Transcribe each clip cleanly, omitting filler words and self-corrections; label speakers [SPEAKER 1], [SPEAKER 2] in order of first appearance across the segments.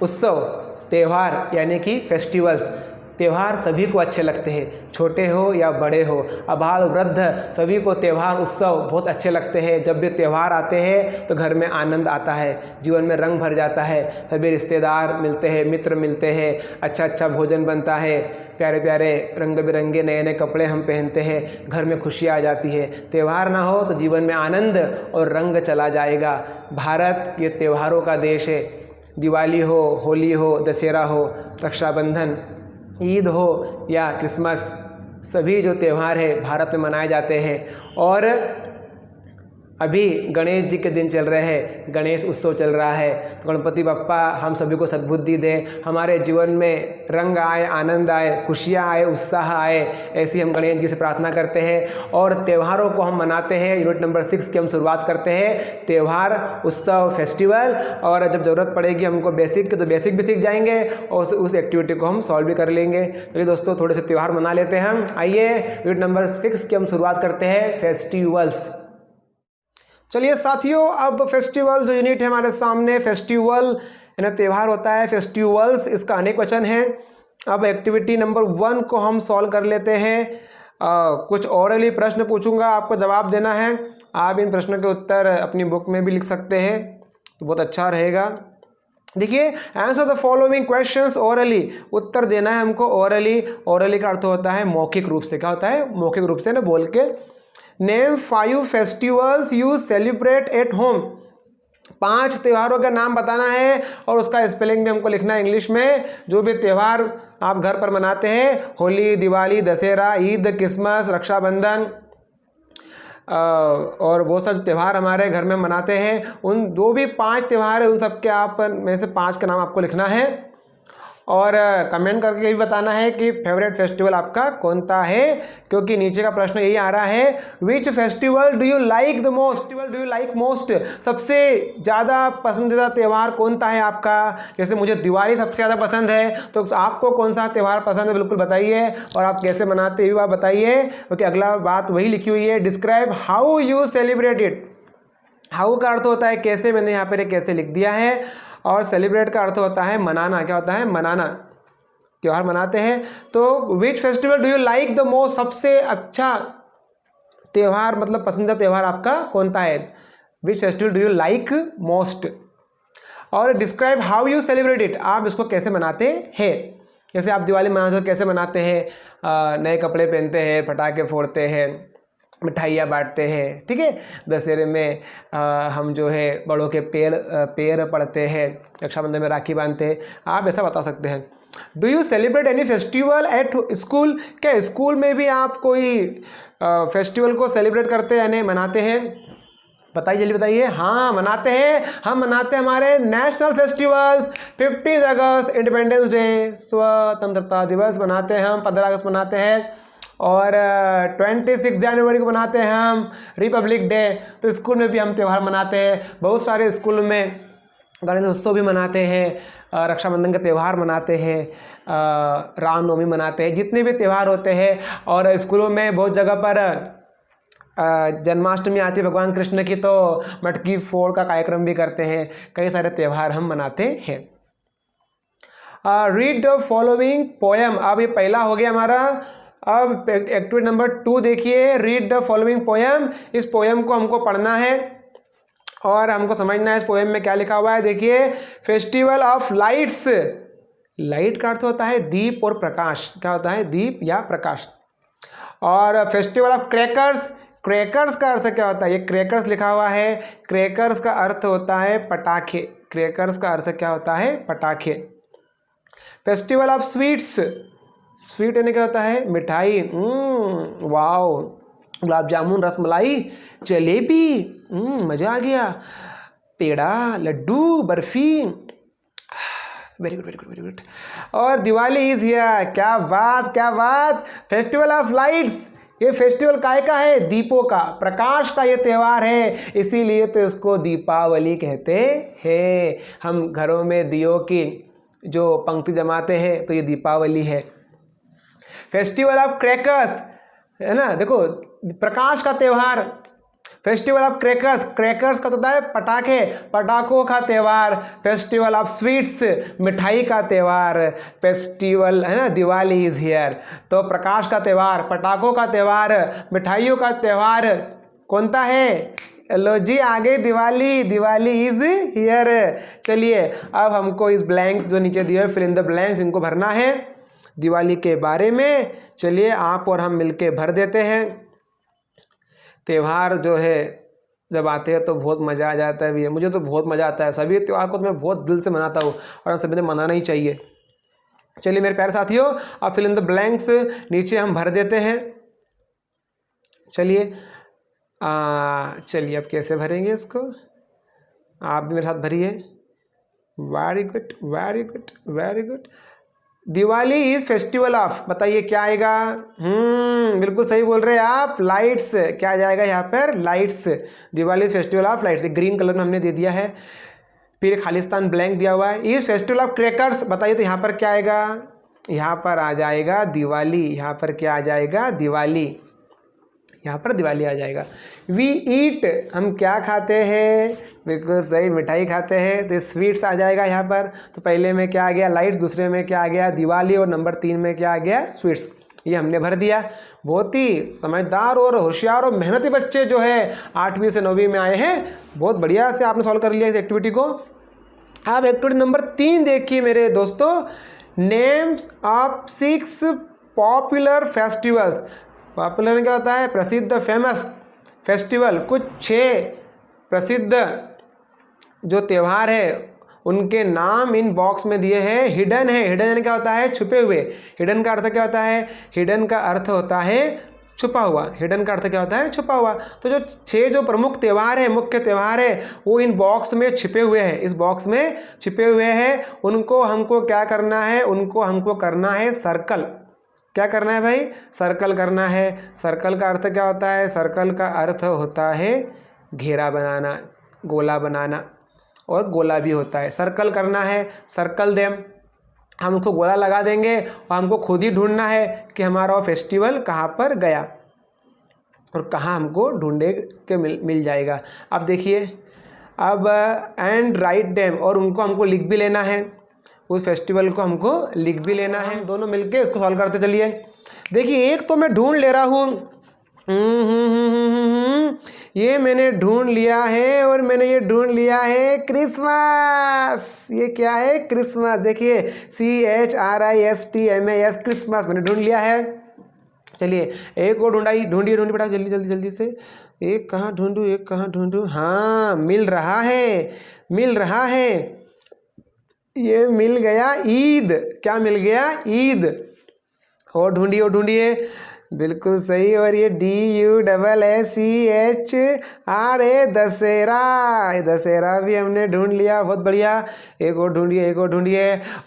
[SPEAKER 1] उत्सव, त्यौहार यानी कि फेस्टिवल्स। त्यौहार सभी को अच्छे लगते हैं, छोटे हो या बड़े हो, अबाल वृद्ध, सभी को त्यौहार उत्सव बहुत अच्छे लगते हैं। जब भी त्यौहार आते हैं तो घर में आनंद आता है, जीवन में रंग भर जाता है। सभी रिश्तेदार मिलते हैं, मित्र मिलते हैं, अच्छा अच्छा भोजन बनता है, प्यारे प्यारे रंग बिरंगे नए नए कपड़े हम पहनते हैं, घर में खुशियाँ आ जाती है। त्यौहार ना हो तो जीवन में आनंद और रंग चला जाएगा। भारत ये त्योहारों का देश है। दिवाली हो, होली हो, दशहरा हो, रक्षाबंधन, ईद हो या क्रिसमस, सभी जो त्यौहार है भारत में मनाए जाते हैं। और अभी गणेश जी के दिन चल रहे हैं, गणेश उत्सव चल रहा है। तो गणपति बप्पा हम सभी को सद्बुद्धि दें, हमारे जीवन में रंग आए, आनंद आए, खुशियाँ आए, उत्साह आए, ऐसी हम गणेश जी से प्रार्थना करते हैं। और त्योहारों को हम मनाते हैं। यूनिट नंबर 6 की हम शुरुआत करते हैं, त्यौहार, उत्सव, फेस्टिवल। और जब ज़रूरत पड़ेगी हमको बेसिक के तो बेसिक भी सीख जाएंगे और उस एक्टिविटी को हम सॉल्व भी कर लेंगे। चलिए दोस्तों, थोड़े से त्यौहार मना लेते हैं हम। आइए यूनिट नंबर 6 की हम शुरुआत करते हैं, फेस्टिवल्स। चलिए साथियों, अब फेस्टिवल जो यूनिट है हमारे सामने, फेस्टिवल यानी त्यौहार होता है, फेस्टिवल्स इसका अनेक वचन है। अब एक्टिविटी नंबर 1 को हम सॉल्व कर लेते हैं। कुछ ओरली प्रश्न पूछूंगा, आपको जवाब देना है। आप इन प्रश्नों के उत्तर अपनी बुक में भी लिख सकते हैं, तो बहुत अच्छा रहेगा। देखिए, answer the following questions orally, उत्तर देना है हमको ओरली। ओरली का अर्थ होता है मौखिक रूप से। क्या होता है? मौखिक रूप से ना, बोल के। Name 5 festivals you celebrate at home, 5 त्योहारों का नाम बताना है और उसका स्पेलिंग भी हमको लिखना है इंग्लिश में। जो भी त्यौहार आप घर पर मनाते हैं, होली, दिवाली, दशहरा, ईद, क्रिसमस, रक्षाबंधन और बहुत सारे त्यौहार हमारे घर में मनाते हैं, उन जो भी 5 त्यौहार है उन सब के आप में से 5 का नाम आपको लिखना है। और कमेंट करके ये भी बताना है कि फेवरेट फेस्टिवल आपका कौन सा है, क्योंकि नीचे का प्रश्न यही आ रहा है, which festival do you like the most, festival do you like most, सबसे ज़्यादा पसंदीदा त्यौहार कौन सा है आपका। जैसे मुझे दिवाली सबसे ज़्यादा पसंद है, तो आपको कौन सा त्यौहार पसंद है बिल्कुल बताइए, और आप कैसे मनाते हुए आप बताइए, क्योंकि अगला बात वही लिखी हुई है, describe how you celebrate it. How का अर्थ होता है कैसे, मैंने यहाँ पर कैसे लिख दिया है। और सेलिब्रेट का अर्थ होता है मनाना। क्या होता है? मनाना, त्यौहार मनाते हैं। तो विच festival do you like the most, सबसे अच्छा त्यौहार मतलब पसंदीदा त्यौहार आपका कौन सा है, which festival do you like most. और describe how you celebrate it, आप इसको कैसे मनाते हैं। जैसे आप दिवाली मनाते हो, कैसे मनाते हैं, नए कपड़े पहनते हैं, पटाखे फोड़ते हैं, मिठाइयाँ बांटते हैं, ठीक है। दशहरे में हम जो है बड़ों के पैर पड़ते हैं, रक्षाबंधन में राखी बांधते हैं, आप ऐसा बता सकते हैं। Do you celebrate any festival at school, क्या स्कूल में भी आप कोई फेस्टिवल को सेलिब्रेट करते हैं यानी मनाते हैं, बताइए जल्दी बताइए। हाँ मनाते हैं, हम मनाते हैं हमारे नेशनल फेस्टिवल्स, 50 अगस्त इंडिपेंडेंस डे, स्वतंत्रता दिवस मनाते हैं हम, 15 अगस्त मनाते हैं, और 26 जनवरी को मनाते हैं हम रिपब्लिक डे। तो स्कूल में भी हम त्यौहार मनाते हैं, बहुत सारे स्कूल में गणेश उत्सव भी मनाते हैं, रक्षाबंधन का त्यौहार मनाते हैं, रामनवमी मनाते हैं, जितने भी त्यौहार होते हैं। और स्कूलों में बहुत जगह पर जन्माष्टमी आती है भगवान कृष्ण की, तो मटकी फोड़ का कार्यक्रम भी करते हैं। कई सारे त्यौहार हम मनाते हैं। रीड द फॉलोइंग पोएम, अब ये पहला हो गया हमारा। अब एक्टिविटी नंबर 2 देखिए, रीड द फॉलोइंग पोएम। इस पोएम को हमको पढ़ना है और हमको समझना है इस पोएम में क्या लिखा हुआ है। देखिए, फेस्टिवल ऑफ लाइट्स, लाइट का अर्थ होता है दीप और प्रकाश। क्या होता है? दीप या प्रकाश। और फेस्टिवल ऑफ क्रैकर्स, क्रैकर्स का अर्थ क्या होता है? ये क्रैकर्स लिखा हुआ है, क्रैकर्स का अर्थ होता है पटाखे। क्रैकर्स का अर्थ क्या होता है? पटाखे। फेस्टिवल ऑफ स्वीट्स, स्वीट यानी क्या होता है? मिठाई। वाओ, गुलाब जामुन, रसमलाई, जलेबी, मज़ा आ गया, peda, laddoo, barfi, very good very good very good. और दिवाली इज हियर, क्या बात क्या बात। फेस्टिवल ऑफ लाइट्स, ये फेस्टिवल काय का है? दीपों का, प्रकाश का ये त्यौहार है, इसीलिए तो इसको दीपावली कहते हैं। हम घरों में दियों की जो पंक्ति जमाते हैं तो ये दीपावली है। फेस्टिवल ऑफ क्रैकर्स है ना, देखो प्रकाश का त्यौहार, फेस्टिवल ऑफ क्रैकर्स, क्रैकर्स का तो होता है पटाखे, पटाखों का त्यौहार। फेस्टिवल ऑफ स्वीट्स, मिठाई का त्यौहार। फेस्टिवल है ना, दिवाली इज हियर, तो प्रकाश का त्यौहार, पटाखों का त्यौहार, मिठाइयों का त्यौहार कौन सा है? लो जी आगे दिवाली, दिवाली इज हियर। चलिए अब हमको इस ब्लैंक्स जो नीचे दिए फिल इन द ब्लैंक्स, इनको भरना है दिवाली के बारे में। चलिए आप और हम मिलके भर देते हैं। त्यौहार जो है जब आते हैं तो बहुत मज़ा आ जाता है भैया, मुझे तो बहुत मज़ा आता है। सभी त्यौहार को तो मैं बहुत दिल से मनाता हूँ और सभी ने मनाना ही चाहिए। चलिए मेरे प्यारे साथियों, अब फिल इन द ब्लैंक्स नीचे हम भर देते हैं। चलिए चलिए अब कैसे भरेंगे इसको, आप भी मेरे साथ भरिए। Very good very good very good. Diwali is festival of, बताइए क्या आएगा? बिल्कुल सही बोल रहे हैं आप, लाइट्स। क्या आ जाएगा यहाँ पर? Lights. Diwali is festival of lights, green colour में हमने दे दिया है। फिर खालिस्तान ब्लैंक दिया हुआ है। इज फेस्टिवल ऑफ क्रैकर्स, बताइए तो यहाँ पर क्या आएगा? यहाँ पर आ जाएगा दिवाली। यहाँ पर क्या आ जाएगा? दिवाली। यहाँ पर दिवाली आ जाएगा। वी ईट, हम क्या खाते हैं? बिल्कुल सही, मिठाई खाते हैं, तो स्वीट्स आ जाएगा यहाँ पर। तो पहले में क्या आ गया? लाइट्स, दूसरे में क्या आ गया? दिवाली, और नंबर 3 में क्या आ गया? स्वीट्स। ये हमने भर दिया। बहुत ही समझदार और होशियार और मेहनती बच्चे जो है 8वीं से 9वीं में आए हैं। बहुत बढ़िया से आपने सॉल्व कर लिया इस एक्टिविटी को। अब एक्टिविटी नंबर 3 देखिए मेरे दोस्तों, names of 6 popular festivals. Popular क्या होता है? प्रसिद्ध, फेमस फेस्टिवल। कुछ 6 प्रसिद्ध जो त्यौहार है उनके नाम इन बॉक्स में दिए हैं। हिडन है, हिडन क्या होता है? छुपे हुए। हिडन का अर्थ क्या होता है? हिडन का अर्थ होता है छुपा हुआ। हिडन का अर्थ क्या होता है? छुपा हुआ। तो जो 6 जो प्रमुख त्यौहार है, मुख्य त्यौहार है, वो इन बॉक्स में छिपे हुए हैं, इस बॉक्स में छिपे हुए हैं। उनको हमको क्या करना है? उनको हमको करना है सर्कल। क्या करना है भाई? सर्कल करना है। सर्कल का अर्थ क्या होता है? सर्कल का अर्थ होता है घेरा बनाना, गोला बनाना, और गोला भी होता है। सर्कल करना है, सर्कल देम। हम उसको गोला लगा देंगे और हमको खुद ही ढूंढना है कि हमारा वो फेस्टिवल कहाँ पर गया और कहाँ हमको ढूंढे के मिल जाएगा। अब देखिए, अब एंड राइट डेम, और उनको हमको लिख भी लेना है, उस फेस्टिवल को हमको लिख भी लेना है। दोनों मिलके इसको सॉल्व करते चलिए। देखिए एक तो मैं ढूंढ ले रहा हूँ, ये मैंने ढूंढ लिया है, और मैंने ये ढूंढ लिया है क्रिसमस। ये क्या है? क्रिसमस। देखिए CHRISTMAS, क्रिसमस मैंने ढूंढ लिया है। चलिए एक और ढूंढिए बेटा, जल्दी जल्दी जल्दी से। एक कहाँ ढूंढूँ, एक कहाँ ढूंढूँ? हाँ मिल रहा है, मिल रहा है, ये मिल गया, ईद। क्या मिल गया? ईद। और ढूंढिए, बिल्कुल सही। और ये DUSSEHRA, दशहरा। दशहरा भी हमने ढूंढ लिया, बहुत बढ़िया। एक और ढूंढिए।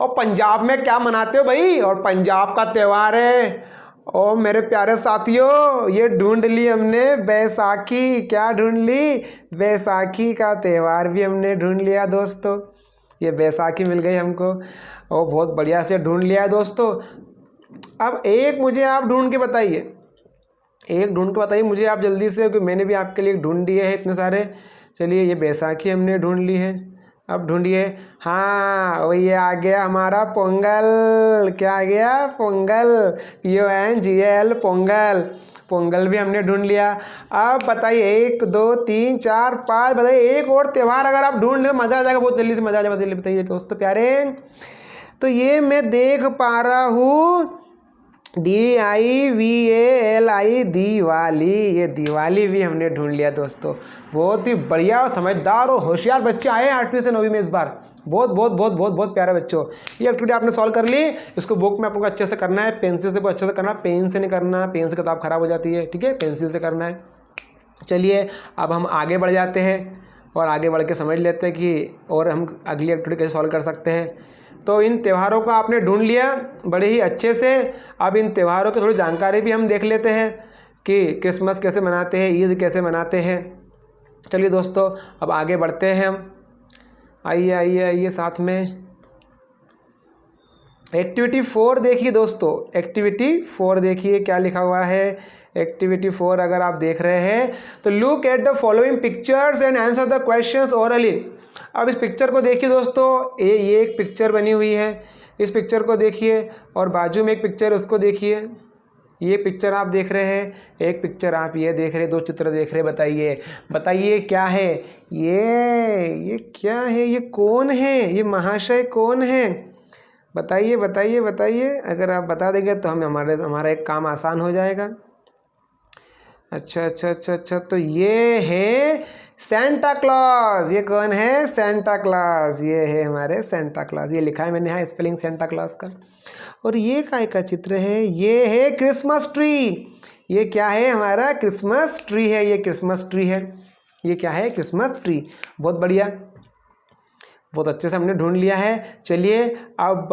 [SPEAKER 1] और पंजाब में क्या मनाते हो भाई? और पंजाब का त्यौहार है। और मेरे प्यारे साथियों, ये ढूंढ ली हमने बैसाखी। क्या ढूंढ ली? बैसाखी का त्यौहार भी हमने ढूंढ लिया दोस्तों। ये बैसाखी मिल गई हमको, और बहुत बढ़िया से ढूंढ लिया है दोस्तों। अब एक मुझे आप ढूंढ के बताइए, एक ढूंढ के बताइए मुझे आप जल्दी से, क्योंकि मैंने भी आपके लिए ढूंढ दिए हैं इतने सारे। चलिए ये बैसाखी हमने ढूंढ ली है, अब ढूंढिए। हाँ वो ये आ गया हमारा पोंगल। क्या आ गया? पोंगल, PONGL, पोंगल। पोंगल भी हमने ढूंढ लिया। अब बताइए 1 2 3 4 5, बताइए एक और त्यौहार अगर आप ढूंढ ले, मज़ा आ जाएगा, बहुत जल्दी से मज़ा आ जाएगा। बताइए दोस्तों प्यारे। तो ये मैं देख पा रहा हूँ DIVALI, दिवाली। ये दिवाली भी हमने ढूंढ लिया दोस्तों। बहुत ही बढ़िया और समझदार और होशियार बच्चे आए हैं 8वीं से 9वीं में इस बार। बहुत बहुत बहुत बहुत बहुत प्यारे बच्चों, ये एक्टिविटी आपने सॉल्व कर ली। इसको बुक में आपको अच्छे से करना है, पेंसिल से बहुत अच्छे से करना, पेन से नहीं करना, पेन से किताब खराब हो जाती है, ठीक है, पेंसिल से करना है। चलिए अब हम आगे बढ़ जाते हैं और आगे बढ़ के समझ लेते हैं कि और हम अगली एक्टिविटी कैसे सॉल्व कर सकते हैं। तो इन त्योहारों को आपने ढूंढ लिया बड़े ही अच्छे से। अब इन त्योहारों की थोड़ी जानकारी भी हम देख लेते हैं कि क्रिसमस कैसे मनाते हैं, ईद कैसे मनाते हैं। चलिए दोस्तों अब आगे बढ़ते हैं हम। आइए साथ में। एक्टिविटी 4 देखिए दोस्तों, एक्टिविटी 4 देखिए क्या लिखा हुआ है। एक्टिविटी 4 अगर आप देख रहे हैं तो look at the following pictures and answer the questions orally. अब इस पिक्चर को देखिए दोस्तों, ये एक पिक्चर बनी हुई है, इस पिक्चर को देखिए और बाजू में एक पिक्चर उसको देखिए। ये पिक्चर आप देख रहे हैं, एक पिक्चर आप ये देख रहे हैं, दो चित्र देख रहे हैं। बताइए क्या है ये क्या है, ये कौन है, ये महाशय कौन है? बताइए। अगर आप बता देंगे तो हमारा एक काम आसान हो जाएगा। अच्छा, तो ये है सेंटा क्लॉज। ये कौन है? Santa clause. ये है हमारे सेंटा क्लॉज। ये लिखा है मैंने यहाँ स्पेलिंग सेंटा क्लॉज का। और ये काय का चित्र है? ये है क्रिसमस ट्री। ये क्या है? हमारा क्रिसमस ट्री है। ये क्रिसमस ट्री है। ये क्या है? Christmas tree. बहुत बढ़िया, बहुत अच्छे से हमने ढूंढ लिया है। चलिए अब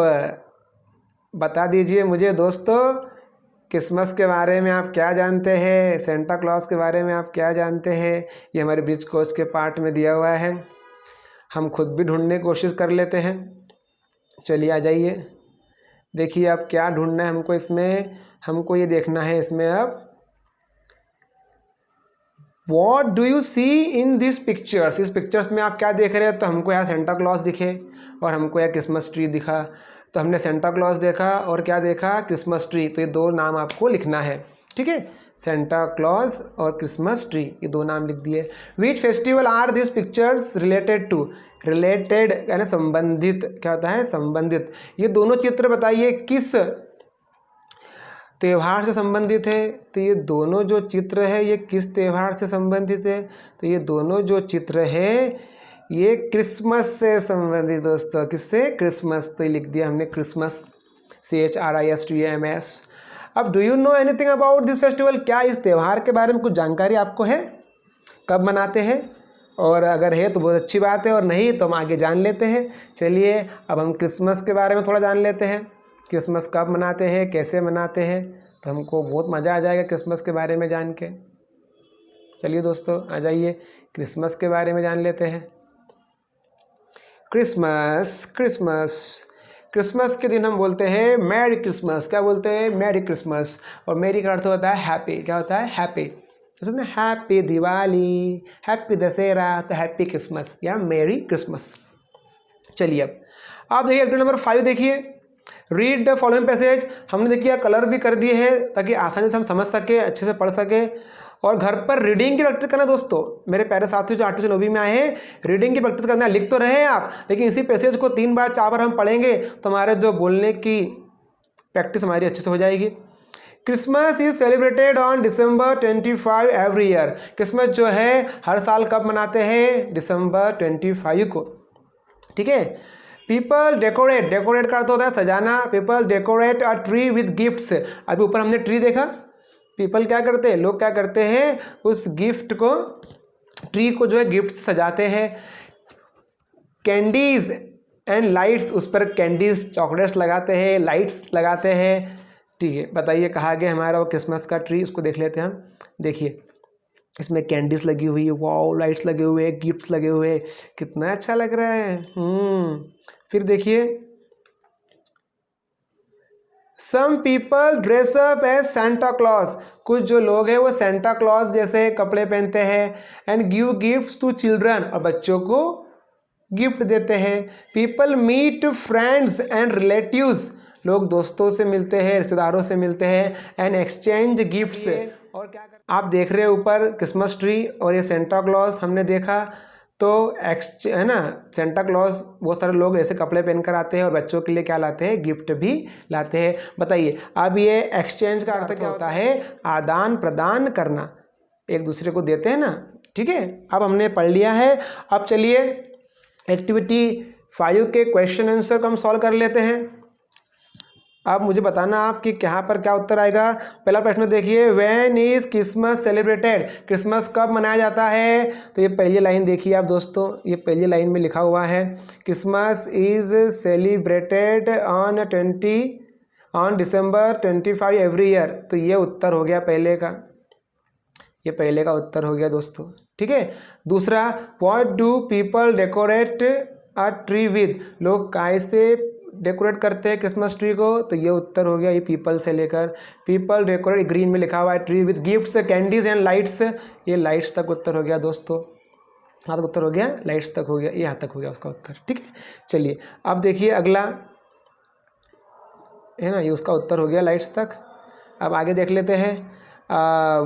[SPEAKER 1] बता दीजिए मुझे दोस्तों, क्रिसमस के बारे में आप क्या जानते हैं, सेंटा क्लॉज के बारे में आप क्या जानते हैं? ये हमारे ब्रिज कोर्स के पार्ट में दिया हुआ है, हम खुद भी ढूंढने की कोशिश कर लेते हैं। चलिए आ जाइए, देखिए अब क्या ढूंढना है हमको इसमें। हमको ये देखना है इसमें अब, what do you see in this pictures. इस पिक्चर्स में आप क्या देख रहे हैं? तो हमको यहाँ सेंटा क्लॉज दिखे और हमको यहाँ क्रिसमस ट्री दिखा। तो हमने सेंटा क्लॉज देखा और क्या देखा? Christmas tree. तो ये दो नाम आपको लिखना है, ठीक है? सेंटा क्लॉज और क्रिसमस ट्री, ये दो नाम लिख दिए। Which festival are this pictures related to? Related यानी संबंधित, क्या होता है? संबंधित। ये दोनों चित्र बताइए किस त्यौहार से संबंधित है? तो ये दोनों जो चित्र है ये किस त्यौहार से संबंधित है? तो ये दोनों जो चित्र है ये क्रिसमस से संबंधित दोस्तों। किससे? क्रिसमस। तो लिख दिया हमने क्रिसमस, CHRISTMS। अब do you know anything about this festival? क्या इस त्यौहार के बारे में कुछ जानकारी आपको है? कब मनाते हैं? और अगर है तो बहुत अच्छी बात है, और नहीं तो हम आगे जान लेते हैं। चलिए अब हम क्रिसमस के बारे में थोड़ा जान लेते हैं। क्रिसमस कब मनाते हैं, कैसे मनाते हैं? तो हमको बहुत मज़ा आ जाएगा क्रिसमस के बारे में जान के। चलिए दोस्तों आ जाइए, क्रिसमस के बारे में जान लेते हैं। क्रिसमस के दिन हम बोलते हैं मैरी क्रिसमस। क्या बोलते हैं? Merry Christmas. और मैरी का अर्थ होता है हैप्पी। क्या होता है? हैप्पी। जैसे ना हैप्पी दिवाली, हैप्पी दशहरा, तो हैप्पी क्रिसमस या मैरी क्रिसमस। चलिए अब आप देखिए एक्टिविटी नंबर 5 देखिए, रीड द फॉलोइंग पैसेज। हमने देखिए कलर भी कर दिए हैं ताकि आसानी से हम समझ सके, अच्छे से पढ़ सके। और घर पर रीडिंग की प्रैक्टिस करना दोस्तों। मेरे प्यारे साथियों जो 8वीं से 9वीं में आए हैं, रीडिंग की प्रैक्टिस करना। लिख तो रहे हैं आप, लेकिन इसी पैसेज को 3 बार 4 बार हम पढ़ेंगे तो हमारे जो बोलने की प्रैक्टिस हमारी अच्छे से हो जाएगी। Christmas is celebrated on December 25 every year. Christmas जो है हर साल कब मनाते हैं? December 25 को, ठीक है? पीपल डेकोरेट, डेकोरेट का अर्थ होता है सजाना। People decorate a tree with gifts. अभी ऊपर हमने ट्री देखा, पीपल क्या करते हैं, लोग क्या करते हैं, उस गिफ्ट को, ट्री को जो है गिफ्ट से सजाते हैं। कैंडीज एंड लाइट्स, उस पर कैंडीज चॉकलेट्स लगाते हैं, लाइट्स लगाते हैं, ठीक है? बताइए कहाँ गया हमारा वो क्रिसमस का ट्री? उसको देख लेते हैं हम। देखिए इसमें कैंडीज लगी हुई है, वाओ, लाइट्स लगे हुए हैं, गिफ्ट्स लगे हुए हैं, कितना अच्छा लग रहा है। फिर देखिए some people dress up as Santa Claus. कुछ जो लोग हैं वो सेंटा क्लॉज जैसे कपड़े पहनते हैं। And give gifts to children, और बच्चों को गिफ्ट देते हैं। People meet friends and relatives, लोग दोस्तों से मिलते हैं, रिश्तेदारों से मिलते हैं। And exchange gifts. और क्या आप देख रहे हैं ऊपर क्रिसमस ट्री और ये सेंटा क्लॉज हमने देखा। तो है ना, सेंटा क्लॉज बहुत सारे लोग ऐसे कपड़े पहनकर आते हैं और बच्चों के लिए क्या लाते हैं? गिफ्ट भी लाते हैं। बताइए अब ये एक्सचेंज का अर्थ क्या होता है? आदान प्रदान करना, एक दूसरे को देते हैं ना, ठीक है? अब हमने पढ़ लिया है। अब चलिए एक्टिविटी 5 के क्वेश्चन आंसर को हम सॉल्व कर लेते हैं। अब मुझे बताना आप कि यहाँ पर क्या उत्तर आएगा। पहला प्रश्न देखिए, when is Christmas celebrated? Christmas कब मनाया जाता है? तो ये पहली लाइन देखिए आप दोस्तों, ये पहली लाइन में लिखा हुआ है Christmas is celebrated on December 25 every year. तो ये उत्तर हो गया पहले का, ये पहले का उत्तर हो गया दोस्तों, ठीक है? दूसरा, what do people decorate a tree with? लोग काय से डेकोरेट करते हैं क्रिसमस ट्री को, तो ये उत्तर हो गया, ये पीपल से लेकर, पीपल डेकोरेट, ग्रीन में लिखा हुआ है, tree with gifts, candies and lights, ये लाइट्स तक उत्तर हो गया दोस्तों, यहाँ तक उत्तर हो गया, लाइट्स तक हो गया, यहाँ तक हो गया उसका उत्तर। ठीक है, चलिए अब देखिए अगला है ना, ये उसका उत्तर हो गया लाइट्स तक। अब आगे देख लेते हैं,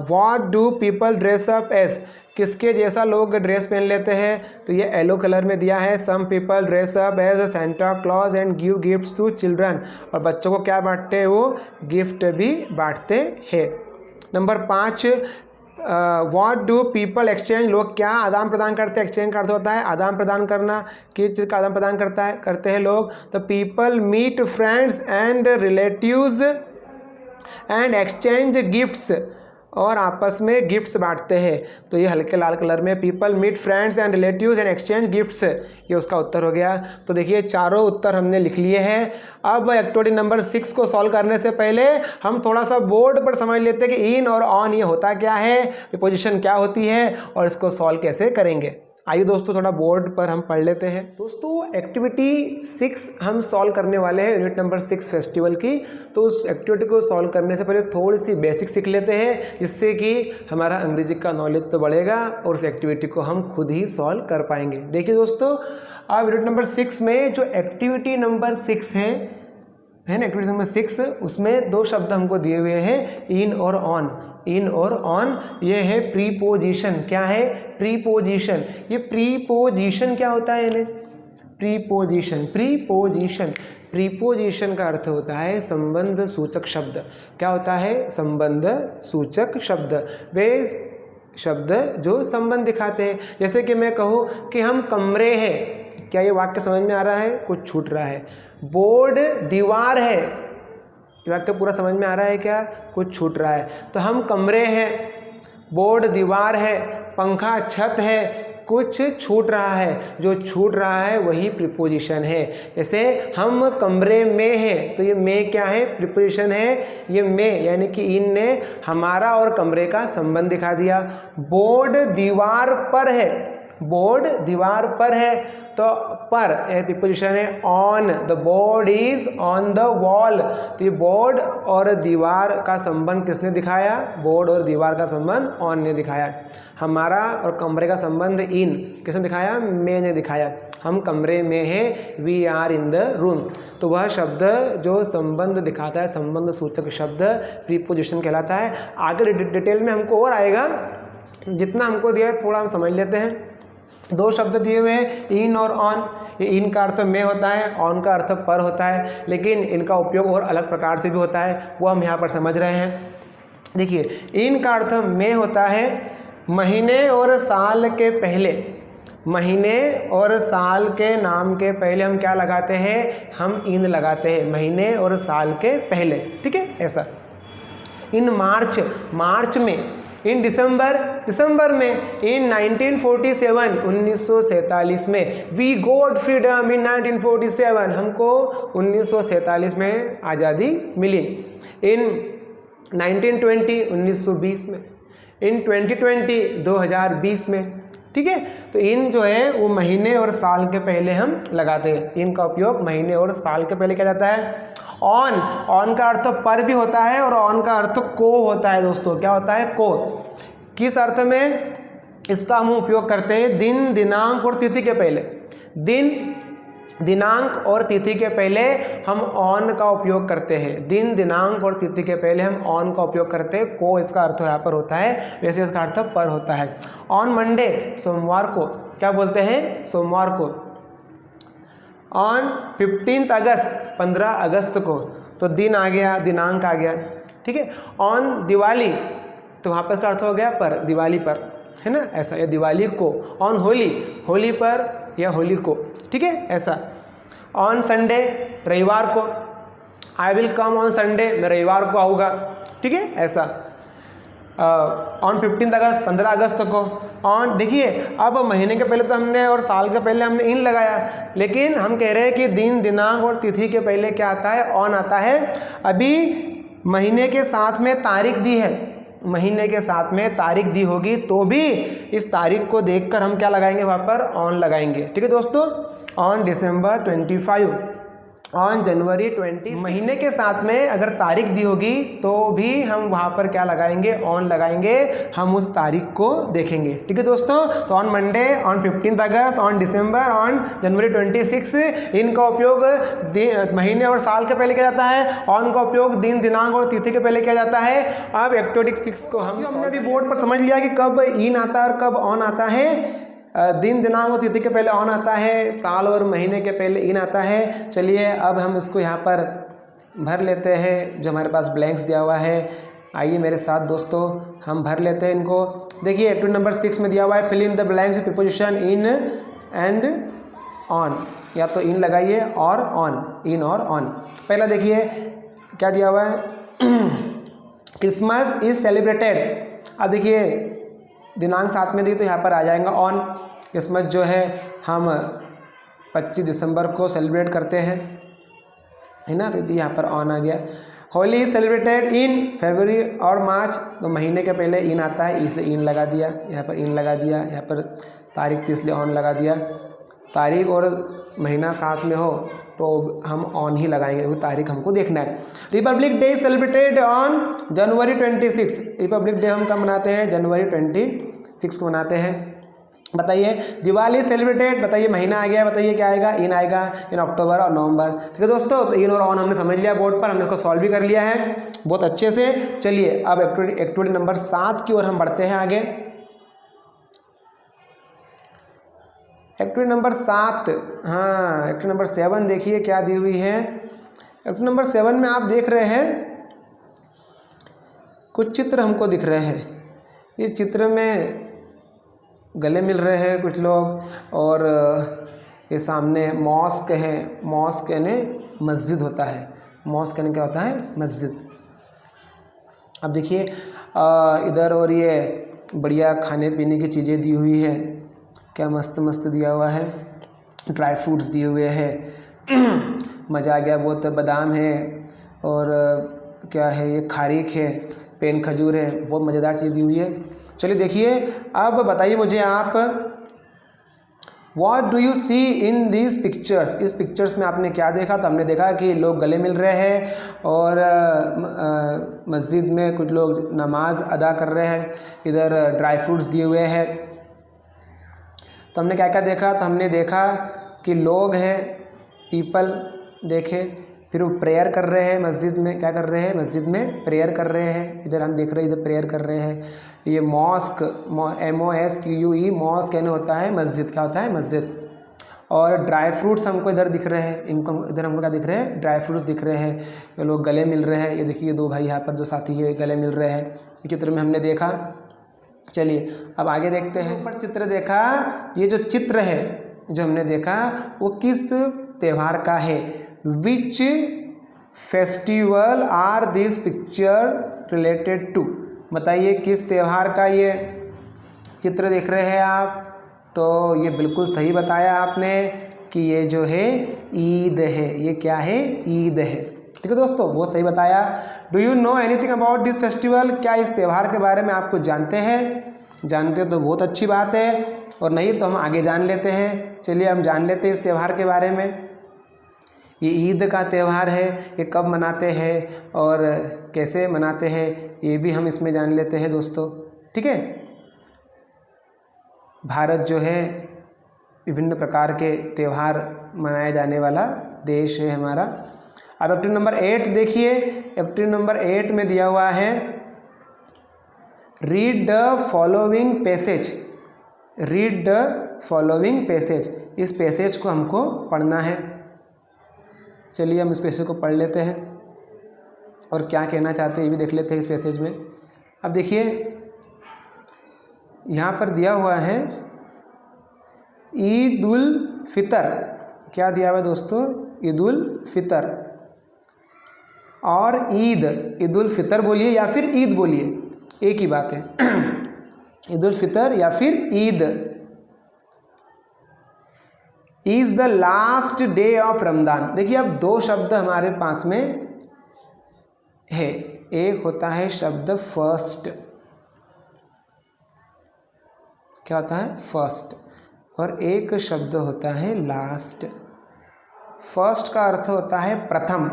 [SPEAKER 1] what do people dress up as, किसके जैसा लोग ड्रेस पहन लेते हैं, तो ये येलो कलर में दिया है, some people dress up as Santa Claus and give gifts to children, और बच्चों को क्या बांटते हैं, वो गिफ्ट भी बांटते हैं। Number 5, what do people exchange, लोग क्या आदान प्रदान करते हैं, एक्सचेंज का अर्थ होता है आदान प्रदान करना, किस चीज़ का आदान प्रदान करते हैं लोग, तो people meet friends and relatives and exchange gifts, और आपस में गिफ्ट्स बांटते हैं, तो ये हल्के लाल कलर में, people meet friends and relatives and exchange gifts, ये उसका उत्तर हो गया। तो देखिए चारों उत्तर हमने लिख लिए हैं। अब एक्टिविटी नंबर 6 को सॉल्व करने से पहले हम थोड़ा सा बोर्ड पर समझ लेते हैं कि इन और ऑन ये होता क्या है, प्रीपोजिशन क्या होती है, और इसको सॉल्व कैसे करेंगे। आइए दोस्तों थोड़ा बोर्ड पर हम पढ़ लेते हैं। दोस्तों एक्टिविटी 6 हम सॉल्व करने वाले हैं, यूनिट नंबर 6 फेस्टिवल की। तो उस एक्टिविटी को सॉल्व करने से पहले थोड़ी सी बेसिक सीख लेते हैं, जिससे कि हमारा अंग्रेजी का नॉलेज तो बढ़ेगा और उस एक्टिविटी को हम खुद ही सॉल्व कर पाएंगे। देखिए दोस्तों, अब यूनिट नंबर 6 में जो एक्टिविटी नंबर 6 है ना, एक्टिविटी नंबर 6, उसमें 2 शब्द हमको दिए हुए हैं, इन और ऑन। इन और ऑन ये है प्रीपोजिशन। क्या है? प्रीपोजिशन। ये प्रीपोजिशन क्या होता है यानी प्रीपोजिशन, प्रीपोजिशन, प्रीपोजिशन का अर्थ होता है संबंध सूचक शब्द। क्या होता है? संबंध सूचक शब्द। वे शब्द जो संबंध दिखाते हैं। जैसे कि मैं कहूँ कि हम कमरे हैं, क्या ये वाक्य समझ में आ रहा है? कुछ छूट रहा है। बोर्ड दीवार है, वाक्य पूरा समझ में आ रहा है क्या? कुछ छूट रहा है। तो हम कमरे हैं, बोर्ड दीवार है, पंखा छत है, कुछ छूट रहा है। जो छूट रहा है वही प्रीपोजिशन है। जैसे हम कमरे में हैं, तो ये में क्या है? प्रीपोजिशन है। ये में यानी कि इन ने हमारा और कमरे का संबंध दिखा दिया। बोर्ड दीवार पर है, बोर्ड दीवार पर है, तो पर प्रीपोजिशन है on. The board is on the wall. तो ये बोर्ड और दीवार का संबंध किसने दिखाया? बोर्ड और दीवार का संबंध ऑन ने दिखाया। हमारा और कमरे का संबंध इन किसने दिखाया? में ने दिखाया। हम कमरे में हैं, we are in the room. तो वह शब्द जो संबंध दिखाता है, संबंध सूचक शब्द प्रीपोजिशन कहलाता है। आगे डिटेल में हमको और आएगा, जितना हमको दिया है थोड़ा हम समझ लेते हैं। 2 शब्द दिए हुए हैं, इन और ऑन। ये इन का अर्थ में होता है, ऑन का अर्थ पर होता है, लेकिन इनका उपयोग और अलग प्रकार से भी होता है, वो हम यहाँ पर समझ रहे हैं। देखिए, इन का अर्थ में होता है महीने और साल के पहले। महीने और साल के नाम के पहले हम क्या लगाते हैं? हम इन लगाते हैं, महीने और साल के पहले। ठीक है, ऐसा। इन मार्च, मार्च में। इन दिसंबर, दिसंबर में। इन 1947, 1947 में। वी गॉट फ्रीडम इन 1947, हमको 1947 में आज़ादी मिली। इन 1920, 1920 में। इन 2020, 2020 में। ठीक है, तो इन जो है वो महीने और साल के पहले हम लगाते हैं। इनका उपयोग महीने और साल के पहले किया जाता है। ऑन, ऑन का अर्थ पर भी होता है और ऑन का अर्थ को होता है दोस्तों। क्या होता है? को। किस अर्थ में इसका हम उपयोग करते हैं? दिन, दिनांक और तिथि के पहले। दिन, दिनांक और तिथि के पहले हम ऑन का उपयोग करते हैं। दिन, दिनांक और तिथि के पहले हम ऑन का उपयोग करते हैं। को इसका अर्थ यहाँ पर होता है, वैसे इसका अर्थ पर होता है। ऑन मंडे, सोमवार को। क्या बोलते हैं? सोमवार को। ऑन 15 अगस्त, 15 अगस्त को। तो दिन आ गया, दिनांक आ गया। ठीक है। ऑन दिवाली, तो वहाँ पर इसका अर्थ हो गया पर, दिवाली पर, है ना, ऐसा। या दिवाली को। ऑन होली, होली पर या होली को। ठीक है, ऐसा। ऑन संडे, रविवार को। I will come on Sunday, मैं रविवार को आऊँगा। ठीक है, ऐसा। ऑन 15 अगस्त, 15 अगस्त को। ऑन, देखिए अब महीने के पहले तो हमने और साल के पहले हमने इन लगाया, लेकिन हम कह रहे हैं कि दिन, दिनांक और तिथि के पहले क्या आता है? ऑन आता है। अभी महीने के साथ में तारीख दी है, महीने के साथ में तारीख दी होगी तो भी इस तारीख को देखकर हम क्या लगाएंगे? वहाँ पर ऑन लगाएंगे। ठीक है दोस्तों। On December 25, on January 20। महीने के साथ में अगर तारीख दी होगी तो भी हम वहाँ पर क्या लगाएंगे, ऑन लगाएंगे, हम उस तारीख को देखेंगे। ठीक है दोस्तों, तो on Monday, on 15 August, on December, on January 26, इनका उपयोग महीने और साल के पहले किया जाता है। ऑन का उपयोग दिन, दिनांक और तिथि के पहले किया जाता है। अब एक्टिविटी 6 को हमने अभी बोर्ड पर समझ लिया कि कब इन आता है और कब ऑन आता है। दिन, दिनांक और तिथि के पहले ऑन आता है, साल और महीने के पहले इन आता है। चलिए अब हम इसको यहाँ पर भर लेते हैं, जो हमारे पास ब्लैंक्स दिया हुआ है। आइए मेरे साथ दोस्तों, हम भर लेते हैं इनको। देखिए एक्टिविटी नंबर 6 में दिया हुआ है, fill in the blanks preposition in and on. या तो इन लगाइए और ऑन, इन और ऑन। पहला देखिए क्या दिया हुआ है, क्रिसमस इज सेलिब्रेटेड। अब देखिए दिनांक साथ में दी तो यहाँ पर आ जाएगा ऑन। क्रिसमस जो है हम 25 दिसंबर को सेलिब्रेट करते हैं, है ना, तो यहाँ पर ऑन आ गया। होली इज सेलिब्रेटेड इन फरवरी और मार्च, तो महीने के पहले इन आता है, इसलिए इन लगा दिया, यहाँ पर इन लगा दिया, यहाँ पर तारीख थी इसलिए ऑन लगा दिया। तारीख और महीना साथ में हो तो हम ऑन ही लगाएंगे, क्योंकि तारीख हमको देखना है। Republic day celebrated on January 26। Republic day हम कब मनाते हैं, जनवरी 26 को मनाते हैं। बताइए दिवाली सेलिब्रेटेड, बताइए महीना आ गया, बताइए क्या आएगा, इन आएगा, इन अक्टूबर और नवंबर। ठीक है दोस्तों, तो इन और ऑन हमने समझ लिया बोर्ड पर, हमने इसको सॉल्व भी कर लिया है बहुत अच्छे से। चलिए अब एक्टिविटी नंबर 7 की ओर हम बढ़ते हैं आगे। एक्टिविटी नंबर 7, हाँ एक्टिविटी नंबर 7 देखिए क्या दी हुई है। एक्टिविटी नंबर 7 में आप देख रहे हैं कुछ चित्र हमको दिख रहे हैं। इस चित्र में गले मिल रहे हैं कुछ लोग, और ये सामने मॉस्क है। मॉस्क यानी मस्जिद होता है, मॉस्क यानी क्या होता है, मस्जिद। अब देखिए इधर और ये बढ़िया खाने पीने की चीज़ें दी हुई है, क्या मस्त मस्त दिया हुआ है, ड्राई फ्रूट्स दिए हुए हैं। मज़ा आ गया बहुत। बादाम है और क्या है ये, खारीक है, पेन खजूर है, बहुत मज़ेदार चीज़ दी हुई है। चलिए देखिए अब बताइए मुझे आप, What do you see in these pictures? इस पिक्चर्स में आपने क्या देखा? तो हमने देखा कि लोग गले मिल रहे हैं और मस्जिद में कुछ लोग नमाज अदा कर रहे हैं, इधर ड्राई फ्रूट्स दिए हुए हैं। तो हमने क्या क्या देखा? तो हमने देखा कि लोग हैं, पीपल देखे, फिर वो प्रेयर कर रहे हैं मस्जिद में। क्या कर रहे हैं? मस्जिद में प्रेयर कर रहे हैं। इधर हम देख रहे हैं, इधर प्रेयर कर रहे हैं। ये मॉस्क, MOSQUE, मॉस्क यानी होता है मस्जिद। क्या होता है? मस्जिद। और ड्राई फ्रूट्स हमको इधर दिख रहे हैं, इनको इधर हमको क्या दिख रहे हैं? ड्राई फ्रूट्स दिख रहे हैं। ये लोग गले मिल रहे हैं। ये देखिए दो भाई यहाँ पर जो साथी है गले मिल रहे हैं, ये चित्र में हमने देखा। चलिए अब आगे देखते हैं। ऊपर चित्र देखा, ये जो चित्र है जो हमने देखा वो किस त्यौहार का है? Which festival are this pictures related to? बताइए किस त्यौहार का ये चित्र देख रहे हैं आप? तो ये बिल्कुल सही बताया आपने कि ये जो है ईद है। ये क्या है? ईद है। ठीक है दोस्तों, बहुत सही बताया। Do you know anything about this festival? क्या इस त्यौहार के बारे में आप कुछ जानते हैं? जानते तो बहुत अच्छी बात है, और नहीं तो हम आगे जान लेते हैं। चलिए हम जान लेते हैं इस त्यौहार के बारे में। ये ईद का त्यौहार है, ये कब मनाते हैं और कैसे मनाते हैं, ये भी हम इसमें जान लेते हैं दोस्तों। ठीक है, भारत जो है विभिन्न प्रकार के त्यौहार मनाए जाने वाला देश है हमारा। अब एक्टिविटी नंबर 8 देखिए। एक्टिविटी नंबर 8 में दिया हुआ है read the following passage. Read the following passage. इस पैसेज को हमको पढ़ना है। चलिए हम इस पैसेज को पढ़ लेते हैं और क्या कहना चाहते हैं ये भी देख लेते हैं इस पैसेज में। अब देखिए यहाँ पर दिया हुआ है ईद उल फितर। क्या दिया हुआ है दोस्तों? ईद उल फितर। और ईद उल फितर बोलिए या फिर ईद बोलिए, एक ही बात है। ईद उल फितर या फिर Eid. Is the last day of Ramzan. देखिए अब दो शब्द हमारे पास में है। एक होता है शब्द फर्स्ट। क्या होता है? फर्स्ट। और एक शब्द होता है लास्ट। फर्स्ट का अर्थ होता है प्रथम,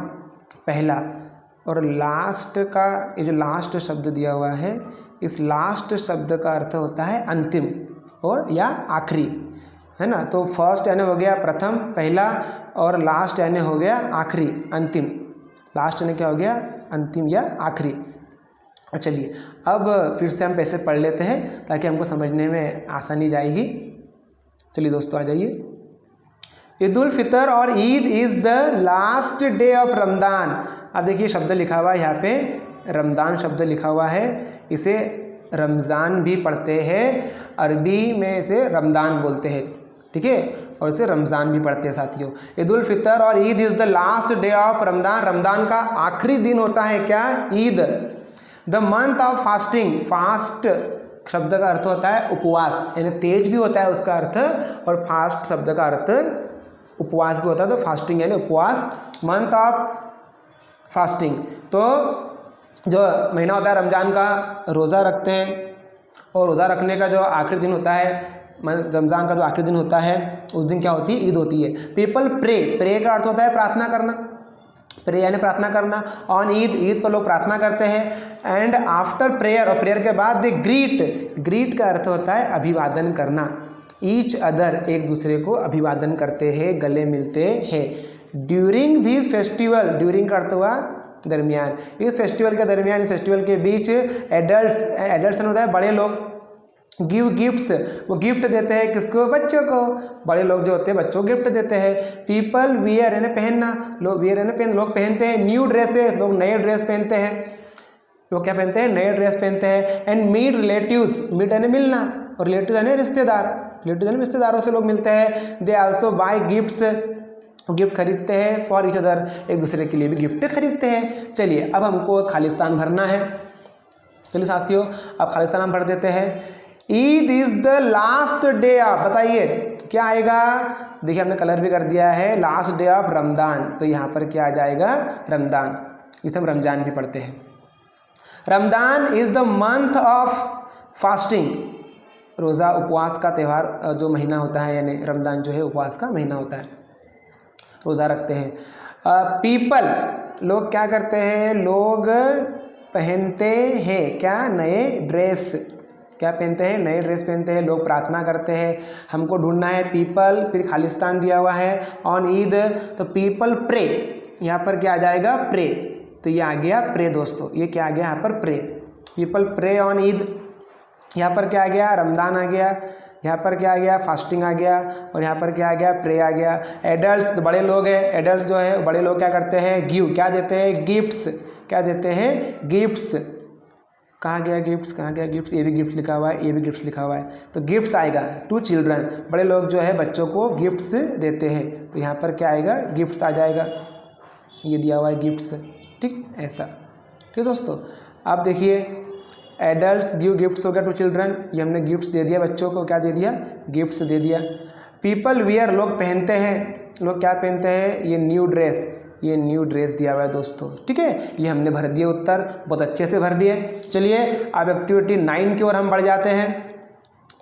[SPEAKER 1] पहला, और लास्ट का, ये जो लास्ट शब्द दिया हुआ है, इस लास्ट शब्द का अर्थ होता है अंतिम और या आखिरी, है ना। तो फर्स्ट यानी हो गया प्रथम, पहला, और लास्ट यानी हो गया आखिरी, अंतिम। लास्ट यानी क्या हो गया? अंतिम या आखिरी। और चलिए अब फिर से हम पैसे पढ़ लेते हैं ताकि हमको समझने में आसानी जाएगी। चलिए दोस्तों आ जाइए। ईद उल फितर और Eid is the last day of Ramadan. अब देखिए शब्द लिखा हुआ है यहाँ पे, रमदान शब्द लिखा हुआ है, इसे रमज़ान भी पढ़ते हैं, अरबी में इसे रमदान बोलते हैं, ठीक है, और इसे रमज़ान भी पढ़ते हैं साथियों। ईद उल फितर और Eid is the last day of Ramadan, Ramadan का आखिरी दिन होता है क्या? Eid. The month of fasting, fast शब्द का अर्थ होता है उपवास, यानी तेज भी होता है उसका अर्थ, और फास्ट शब्द का अर्थ उपवास भी होता है, तो फास्टिंग यानी उपवास। मंथ ऑफ फास्टिंग, तो जो महीना होता है रमज़ान का, रोज़ा रखते हैं, और रोज़ा रखने का जो आखिरी दिन होता है, रमज़ान का जो आखिरी दिन होता है, उस दिन क्या होती है? ईद होती है। पीपल प्रे, प्रे का अर्थ होता है प्रार्थना करना, प्रे यानी प्रार्थना करना। ऑन ईद, ईद पर लोग प्रार्थना करते हैं। एंड आफ्टर प्रेयर, और प्रेयर के बाद दे ग्रीट, ग्रीट का अर्थ होता है अभिवादन करना। ईच अदर, एक दूसरे को अभिवादन करते हैं, गले मिलते हैं। ड्यूरिंग दिस फेस्टिवल, ड्यूरिंग का अर्थ हुआ दरमियान, इस फेस्टिवल के दरमियान, इस फेस्टिवल के बीच एडल्ट्स, एडल्ट्स होता है बड़े लोग, गिव गिफ्ट्स, वो गिफ्ट देते हैं किसको? बच्चों को। बड़े लोग जो होते हैं बच्चों को गिफ्ट देते हैं। पीपल वियर यानी पहनना, लोग वियर यानी पहन, लोग पहनते हैं। न्यू ड्रेसेस, लोग नए ड्रेस पहनते हैं, लोग क्या पहनते हैं? नए ड्रेस पहनते हैं। एंड मीट रिलेटिव्स, मीट यानी मिलना, और रिलेटिव यानी रिश्तेदार, रिलेटिव यानी रिश्तेदारों से लोग मिलते हैं। They also by gifts, gift खरीदते हैं। फॉर ईच अदर, एक दूसरे के लिए भी गिफ्ट खरीदते हैं। चलिए अब हमको खालिस्तान भरना है। चलिए साथियों अब खालिस्तान हम भर देते हैं। Eid is the last day of, बताइए क्या आएगा? देखिए हमने कलर भी कर दिया है, लास्ट डे ऑफ रमदान, तो यहाँ पर क्या आ जाएगा? रमदान, इसे हम रमजान भी पढ़ते हैं। Ramadan is the month of fasting, रोज़ा उपवास का त्यौहार जो महीना होता है, यानी रमज़ान जो है उपवास का महीना होता है, रोज़ा रखते हैं। पीपल, लोग क्या करते हैं? लोग पहनते हैं क्या? नए ड्रेस, क्या पहनते हैं? नए ड्रेस पहनते हैं। लोग प्रार्थना करते हैं। हमको ढूंढना है पीपल, फिर खालिस्तान दिया हुआ है, ऑन ईद, तो पीपल प्रे, यहाँ पर क्या आ जाएगा? प्रे, तो ये आ गया प्रे दोस्तों, ये क्या आ गया यहाँ पर? Pray. People pray on Eid, यहाँ पर क्या आ गया? रमज़ान आ गया। यहाँ पर क्या आ गया? फास्टिंग आ गया। और यहाँ पर क्या आ गया? प्रे आ गया। एडल्ट्स, तो बड़े लोग हैं, एडल्ट्स जो है बड़े लोग क्या करते हैं? गिव, क्या देते हैं? गिफ्ट्स, क्या देते हैं? गिफ्ट्स। कहाँ गया गिफ्ट्स? कहाँ गया गिफ्ट्स? ये भी गिफ्ट्स लिखा हुआ है, ये भी गिफ्ट्स लिखा हुआ है, तो गिफ्ट्स आएगा टू चिल्ड्रन, बड़े लोग जो है बच्चों को गिफ्ट्स देते हैं, तो यहाँ पर क्या आएगा? गिफ्ट्स आ जाएगा, ये दिया हुआ है गिफ्ट्स, ठीक, ऐसा। ठीक है दोस्तों, आप देखिए एडल्ट्स गिव गिफ्ट्स हो गया टू चिल्ड्रन, ये हमने गिफ्ट्स दे दिया बच्चों को, क्या दे दिया? गिफ्ट्स दे दिया। पीपल वियर, लोग पहनते हैं, लोग क्या पहनते हैं? ये न्यू ड्रेस, ये न्यू ड्रेस दिया हुआ है दोस्तों, ठीक है। ये हमने भर दिए उत्तर, बहुत अच्छे से भर दिए। चलिए अब एक्टिविटी 9 की ओर हम बढ़ जाते हैं।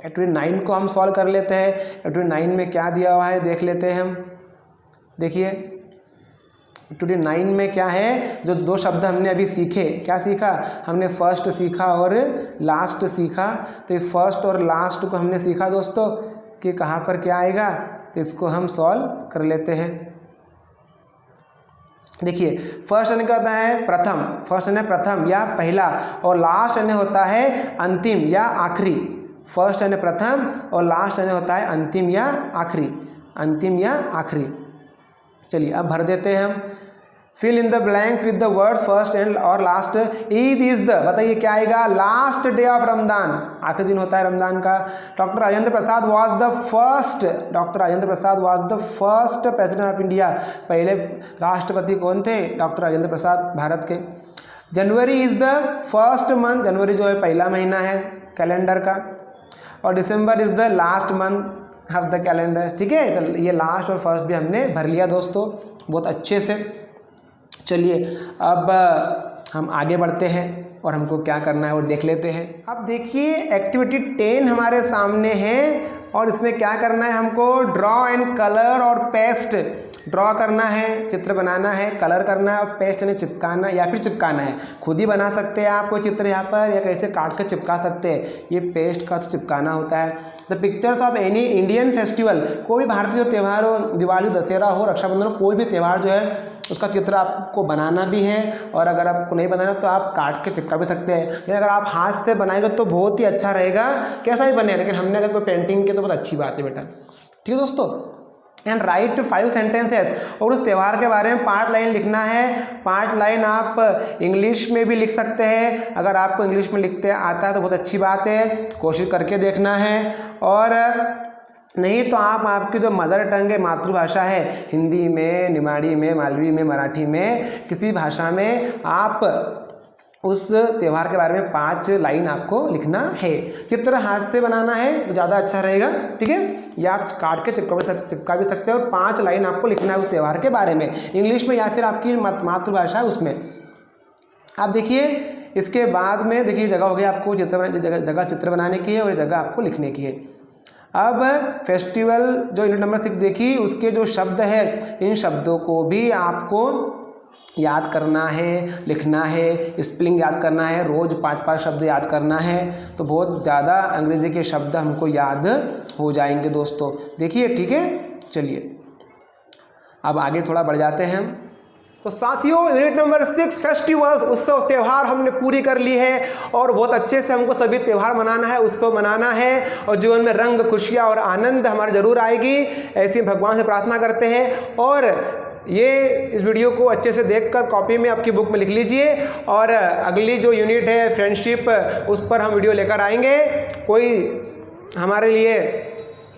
[SPEAKER 1] एक्टिविटी 9 को हम सॉल्व कर लेते हैं। एक्टिविटी 9 में क्या दिया हुआ है देख लेते हैं हम। देखिए एक्टिविटी 9 में क्या है, जो दो शब्द हमने अभी सीखे, क्या सीखा हमने? फर्स्ट सीखा और लास्ट सीखा। तो फर्स्ट और लास्ट को हमने सीखा दोस्तों कि कहाँ पर क्या आएगा, तो इसको हम सॉल्व कर लेते हैं। देखिए फर्स्ट यानी क्या होता है? प्रथम, फर्स्ट यानी प्रथम या पहला, और लास्ट यानी होता है अंतिम या आखिरी। फर्स्ट यानी प्रथम और लास्ट यानी होता है अंतिम या आखिरी, अंतिम या आखिरी। चलिए अब भर देते हैं हम। Fill in the blanks with the words first and और लास्ट। ईद इज द, बताइए क्या आएगा? लास्ट डे ऑफ रमदान, आखिरी दिन होता है रमजान का। Doctor Rajendra Prasad was the first, doctor Rajendra Prasad was the first president of India, पहले राष्ट्रपति कौन थे? डॉक्टर राजेंद्र प्रसाद, भारत के। January is the first month, जनवरी जो है पहला महीना है कैलेंडर का, और December is the last month of the calendar, ठीक है। तो ये लास्ट और फर्स्ट भी हमने भर लिया दोस्तों बहुत अच्छे से। चलिए अब हम आगे बढ़ते हैं और हमको क्या करना है वो देख लेते हैं। अब देखिए एक्टिविटी 10 हमारे सामने है और इसमें क्या करना है हमको? ड्रॉ एंड कलर और पेस्ट। ड्रॉ करना है, चित्र बनाना है, कलर करना है और पेस्ट यानी चिपकाना या फिर चिपकाना है। खुद ही बना सकते हैं आप कोई चित्र यहाँ पर या कैसे काट कर चिपका सकते हैं। ये पेस्ट का चिपकाना होता है। The pictures of any Indian festival, कोई भी भारतीय जो त्यौहार हो, दिवाली, दशहरा हो, रक्षाबंधन हो, कोई भी त्यौहार जो है उसका चित्र आपको बनाना भी है और अगर आपको नहीं बनाना तो आप काट के चिपका भी सकते हैं। लेकिन अगर आप हाथ से बनाएंगे तो बहुत ही अच्छा रहेगा, कैसा भी बने, लेकिन हमने अगर कोई पेंटिंग की तो बहुत अच्छी बात है बेटा। ठीक है दोस्तों। एंड राइट 5 सेंटेंसेस, और उस त्यौहार के बारे में 5 लाइन लिखना है। 5 लाइन आप इंग्लिश में भी लिख सकते हैं, अगर आपको इंग्लिश में लिखते आता है तो बहुत अच्छी बात है, कोशिश करके देखना है। और नहीं तो आप आपकी जो मदर टंग है, मातृभाषा है, हिंदी में, निमाड़ी में, मालवी में, मराठी में, किसी भाषा में आप उस त्यौहार के बारे में 5 लाइन आपको लिखना है। चित्र हाथ से बनाना है तो ज़्यादा अच्छा रहेगा, ठीक है, या आप काट के चिपका भी सकते हो। और 5 लाइन आपको लिखना है उस त्यौहार के बारे में, इंग्लिश में या फिर आपकी मातृभाषा है उसमें। आप देखिए इसके बाद में देखिए जगह हो गई आपको जगह चित्र बनाने की है और जगह आपको लिखने की है। अब फेस्टिवल जो यूनिट नंबर 6 देखी, उसके जो शब्द है, इन शब्दों को भी आपको याद करना है, लिखना है, स्पेलिंग याद करना है, रोज़ 5-5 शब्द याद करना है, तो बहुत ज़्यादा अंग्रेजी के शब्द हमको याद हो जाएंगे दोस्तों। देखिए, ठीक है, चलिए अब आगे थोड़ा बढ़ जाते हैं। तो साथियों, यूनिट नंबर 6 फेस्टिवल्स, उत्सव, त्यौहार हमने पूरी कर ली है और बहुत अच्छे से हमको सभी त्यौहार मनाना है, उत्सव मनाना है और जीवन में रंग, खुशियाँ और आनंद हमारे ज़रूर आएगी, ऐसी भगवान से प्रार्थना करते हैं। और ये इस वीडियो को अच्छे से देखकर कॉपी में आपकी बुक में लिख लीजिए और अगली जो यूनिट है फ्रेंडशिप, उस पर हम वीडियो लेकर आएंगे। कोई हमारे लिए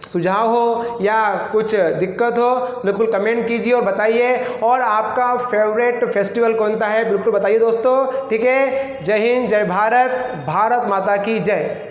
[SPEAKER 1] सुझाव हो या कुछ दिक्कत हो बिल्कुल कमेंट कीजिए और बताइए, और आपका फेवरेट फेस्टिवल कौन सा है बिल्कुल बताइए दोस्तों। ठीक है, जय हिंद, जय भारत, भारत माता की जय।